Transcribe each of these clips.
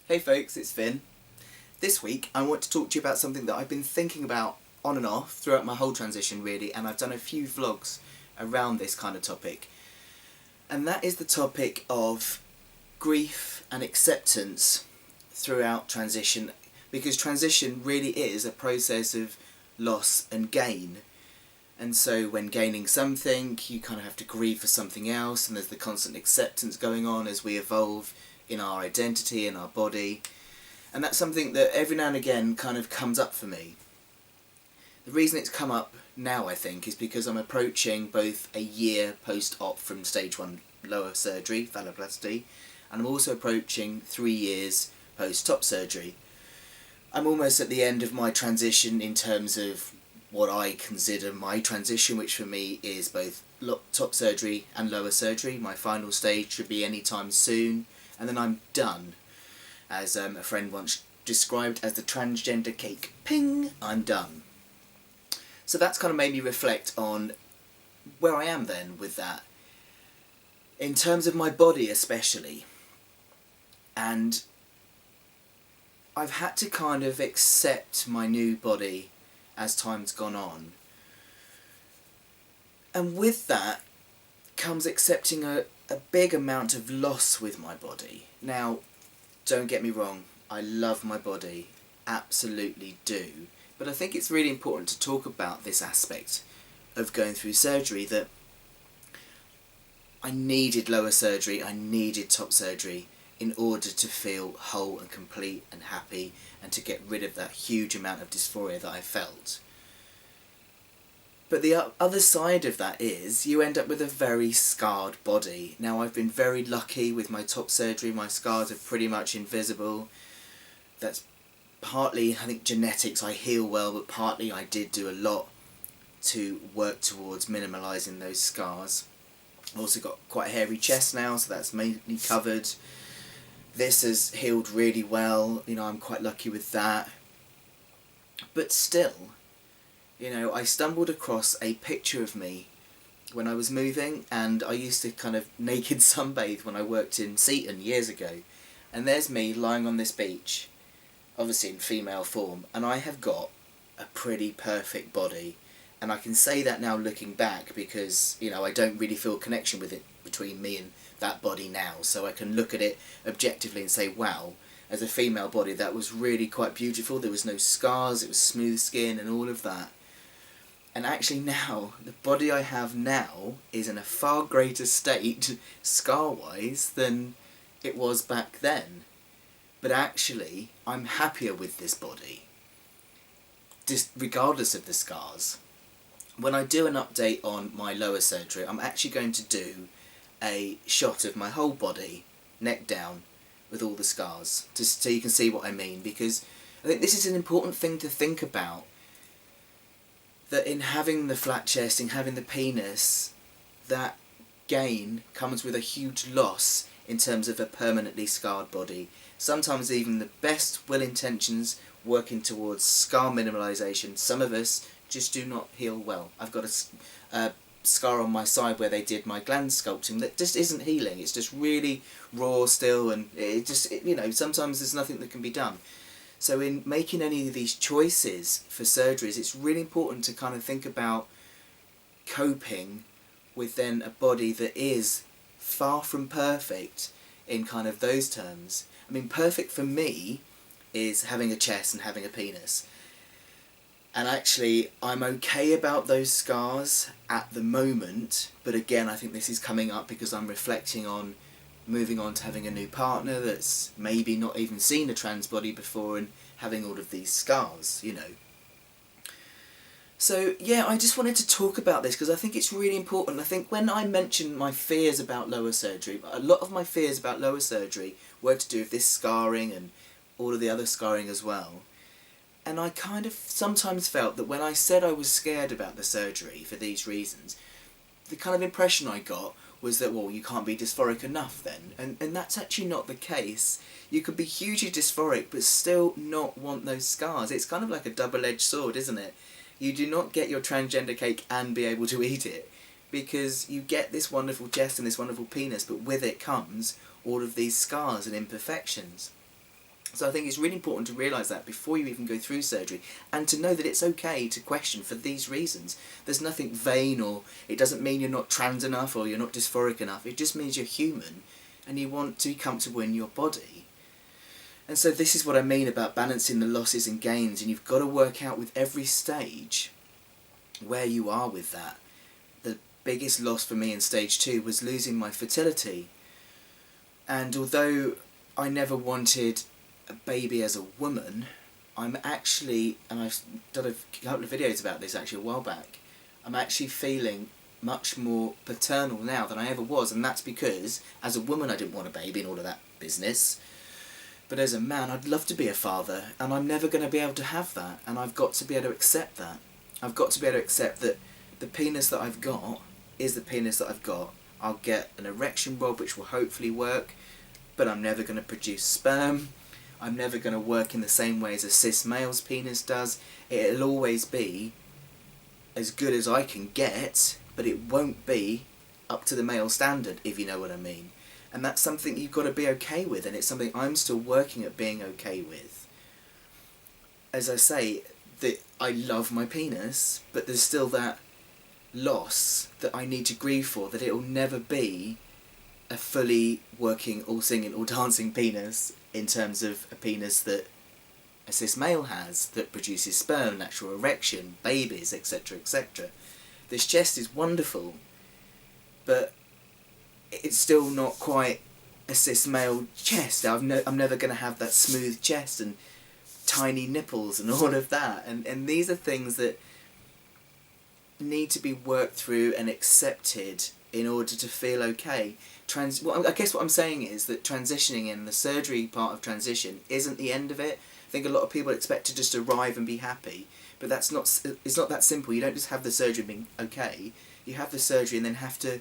Hey folks, it's Finn. This week I want to talk to you about something that I've been thinking about on and off throughout my whole transition really, and I've done a few vlogs around this kind of topic. And that is the topic of grief and acceptance throughout transition, because transition really is a process of loss and gain. And so when gaining something, you kind of have to grieve for something else, and there's the constant acceptance going on as we evolve in our identity, in our body. And that's something that every now and again kind of comes up for me. The reason it's come up now, I think, is because I'm approaching both a year post-op from stage 1 lower surgery, phalloplasty, and I'm also approaching 3 years post-top surgery. I'm almost at the end of my transition in terms of what I consider my transition, which for me is both top surgery and lower surgery. My final stage should be any time soon, and then I'm done. As a friend once described as the transgender cake. Ping! I'm done. So that's kind of made me reflect on where I am then with that. In terms of my body especially. And I've had to kind of accept my new body as time's gone on. And with that comes accepting a big amount of loss with my body. Now, don't get me wrong, I love my body, absolutely do. But I think it's really important to talk about this aspect of going through surgery, that I needed lower surgery, I needed top surgery in order to feel whole and complete and happy, and to get rid of that huge amount of dysphoria that I felt. But the other side of that is you end up with a very scarred body. Now, I've been very lucky with my top surgery. My scars are pretty much invisible. That's partly, I think, genetics. I heal well, but partly I did do a lot to work towards minimalising those scars. I've also got quite a hairy chest now, so that's mainly covered. This has healed really well. You know, I'm quite lucky with that. But still, you know, I stumbled across a picture of me when I was moving, and I used to kind of naked sunbathe when I worked in Seaton years ago. And there's me lying on this beach, obviously in female form, and I have got a pretty perfect body. And I can say that now looking back because, you know, I don't really feel a connection with it between me and that body now. So I can look at it objectively and say, wow, as a female body that was really quite beautiful. There was no scars, it was smooth skin and all of that. And actually now, the body I have now is in a far greater state, scar-wise, than it was back then. But actually, I'm happier with this body, regardless of the scars. When I do an update on my lower surgery, I'm actually going to do a shot of my whole body, neck down, with all the scars, just so you can see what I mean, because I think this is an important thing to think about. That in having the flat chest, in having the penis, that gain comes with a huge loss in terms of a permanently scarred body. Sometimes even the best well-intentions working towards scar minimalisation, some of us just do not heal well. I've got a scar on my side where they did my gland sculpting that just isn't healing. It's just really raw still, and you know, sometimes there's nothing that can be done. So in making any of these choices for surgeries, it's really important to kind of think about coping with then a body that is far from perfect in kind of those terms. I mean, perfect for me is having a chest and having a penis. And actually, I'm okay about those scars at the moment, but again, I think this is coming up because I'm reflecting on moving on to having a new partner that's maybe not even seen a trans body before and having all of these scars, you know. So yeah, I just wanted to talk about this because I think it's really important. I think when I mentioned my fears about lower surgery, a lot of my fears about lower surgery were to do with this scarring and all of the other scarring as well. And I kind of sometimes felt that when I said I was scared about the surgery for these reasons, the kind of impression I got was that, well, you can't be dysphoric enough then. And that's actually not the case. You could be hugely dysphoric but still not want those scars. It's kind of like a double-edged sword, isn't it? You do not get your transgender cake and be able to eat it, because you get this wonderful chest and this wonderful penis, but with it comes all of these scars and imperfections. So I think it's really important to realise that before you even go through surgery, and to know that it's okay to question for these reasons. There's nothing vain, or it doesn't mean you're not trans enough or you're not dysphoric enough. It just means you're human and you want to be comfortable in your body. And so this is what I mean about balancing the losses and gains, and you've got to work out with every stage where you are with that. The biggest loss for me in stage 2 was losing my fertility. And although I never wanted a baby as a woman, I'm actually, and I've done a couple of videos about this actually a while back, I'm actually feeling much more paternal now than I ever was, and that's because as a woman I didn't want a baby and all of that business, but as a man I'd love to be a father, and I'm never going to be able to have that, and I've got to be able to accept that. I've got to be able to accept that the penis that I've got is the penis that I've got. I'll get an erection rod which will hopefully work, but I'm never going to produce sperm. I'm never going to work in the same way as a cis male's penis does. It'll always be as good as I can get, but it won't be up to the male standard, if you know what I mean. And that's something you've got to be okay with, and it's something I'm still working at being okay with. As I say, that I love my penis, but there's still that loss that I need to grieve for, that it'll never be a fully working, all singing, all dancing penis, in terms of a penis that a cis male has, that produces sperm, natural erection, babies, etc, etc. This chest is wonderful, but it's still not quite a cis male chest. I'm never going to have that smooth chest and tiny nipples and all of that, and these are things that need to be worked through and accepted in order to feel okay. Well, I guess what I'm saying is that transitioning in the surgery part of transition isn't the end of it. I think a lot of people expect to just arrive and be happy, but it's not that simple. You don't just have the surgery being okay. You have the surgery and then have to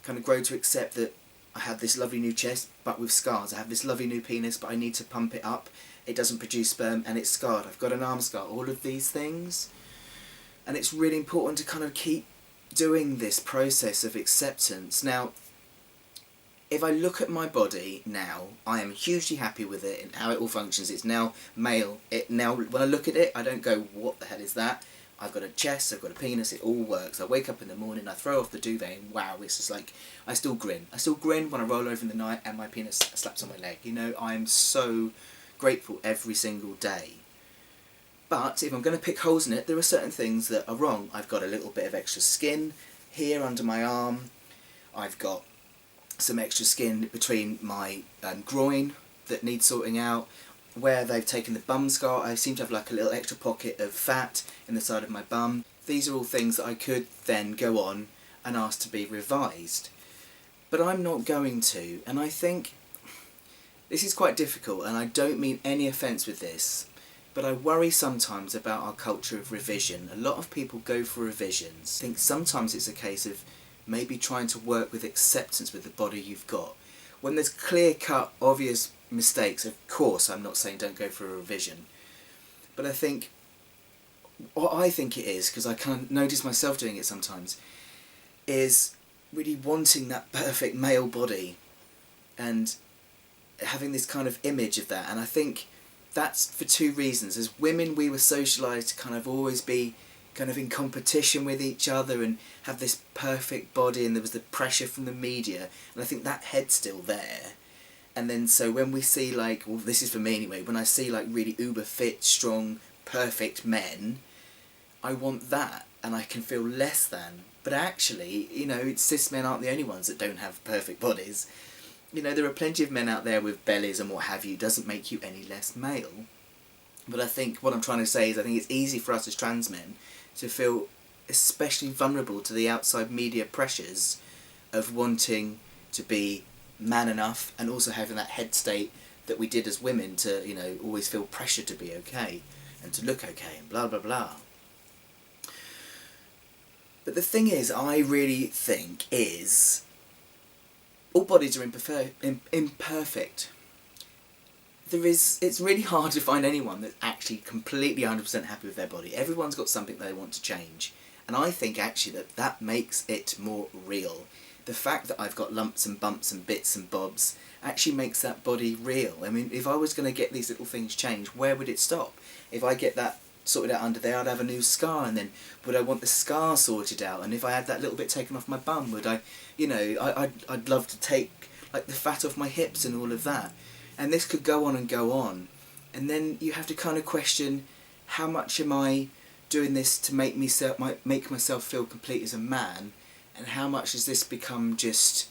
kind of grow to accept that I have this lovely new chest but with scars. I have this lovely new penis but I need to pump it up. It doesn't produce sperm and it's scarred. I've got an arm scar. All of these things. And it's really important to kind of keep doing this process of acceptance. Now, if I look at my body now, I am hugely happy with it and how it all functions. It's now male. Now, when I look at it, I don't go, what the hell is that? I've got a chest, I've got a penis, it all works. I wake up in the morning, I throw off the duvet and wow, it's just like, I still grin. I still grin when I roll over in the night and my penis slaps on my leg. You know, I'm so grateful every single day. But if I'm going to pick holes in it, there are certain things that are wrong. I've got a little bit of extra skin here under my arm. I've got some extra skin between my groin that needs sorting out. Where they've taken the bum scar, I seem to have like a little extra pocket of fat in the side of my bum. These are all things that I could then go on and ask to be revised. But I'm not going to, and I think this is quite difficult, and I don't mean any offence with this, but I worry sometimes about our culture of revision. A lot of people go for revisions. I think sometimes it's a case of maybe trying to work with acceptance with the body you've got. When there's clear-cut, obvious mistakes, of course I'm not saying don't go for a revision. But I think, what I think it is, because I kind of notice myself doing it sometimes, is really wanting that perfect male body and having this kind of image of that. And I think that's for two reasons. As women, we were socialised to kind of always be kind of in competition with each other and have this perfect body, and there was the pressure from the media, and I think that head's still there. And then so when we see like, well, this is for me anyway, when I see like really uber fit, strong, perfect men, I want that, and I can feel less than. But actually, you know, cis men aren't the only ones that don't have perfect bodies. You know, there are plenty of men out there with bellies and what have you. It doesn't make you any less male. But I think what I'm trying to say is I think it's easy for us as trans men to feel especially vulnerable to the outside media pressures of wanting to be man enough, and also having that head state that we did as women to, you know, always feel pressure to be okay and to look okay and blah blah blah. But the thing is, I really think is all bodies are imperfect. It's really hard to find anyone that's actually completely 100% happy with their body. Everyone's got something they want to change, And I think actually that makes it more real. The fact that I've got lumps and bumps and bits and bobs actually makes that body real. I mean, if I was going to get these little things changed, where would it stop? If I get that sorted out under there, I'd have a new scar, and then would I want the scar sorted out? And if I had that little bit taken off my bum, would I, I'd love to take like the fat off my hips and all of that. And this could go on and go on. And then you have to kind of question, how much am I doing this to make myself feel complete as a man, and how much has this become just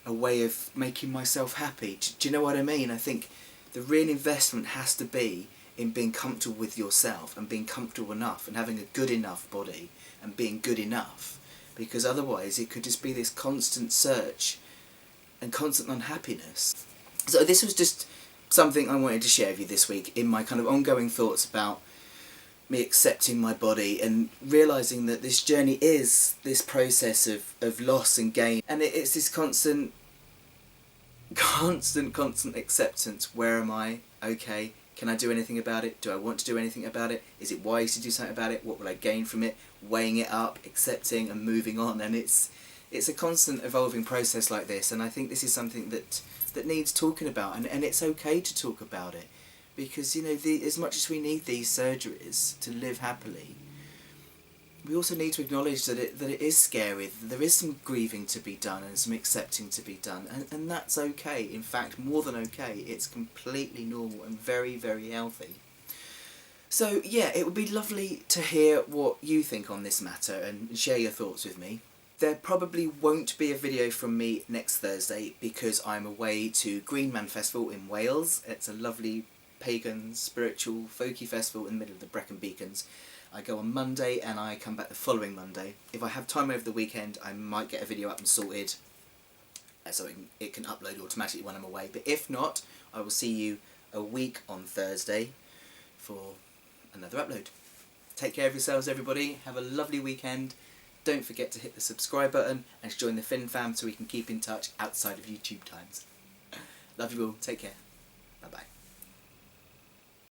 a way of making myself happy? Do you know what I mean? I think the real investment has to be in being comfortable with yourself and being comfortable enough and having a good enough body and being good enough, because otherwise it could just be this constant search and constant unhappiness. So this was just something I wanted to share with you this week in my kind of ongoing thoughts about me accepting my body and realising that this journey is this process of loss and gain, and it's this constant acceptance. Where am I? Okay, can I do anything about it? Do I want to do anything about it? Is it wise to do something about it? What will I gain from it? Weighing it up, accepting and moving on. And it's a constant evolving process like this, and I think this is something that needs talking about, and it's okay to talk about it, because as much as we need these surgeries to live happily, we also need to acknowledge that it is scary, that there is some grieving to be done and some accepting to be done, and that's okay. In fact, more than okay, it's completely normal and very, very healthy. So yeah, it would be lovely to hear what you think on this matter and share your thoughts with me. There probably won't be a video from me next Thursday because I'm away to Greenman Festival in Wales. It's a lovely pagan, spiritual, folky festival in the middle of the Brecon Beacons. I go on Monday and I come back the following Monday. If I have time over the weekend, I might get a video up and sorted so it can upload automatically when I'm away. But if not, I will see you a week on Thursday for another upload. Take care of yourselves, everybody. Have a lovely weekend. Don't forget to hit the subscribe button and to join the Finn fam so we can keep in touch outside of YouTube times. Love you all. Take care. Bye bye.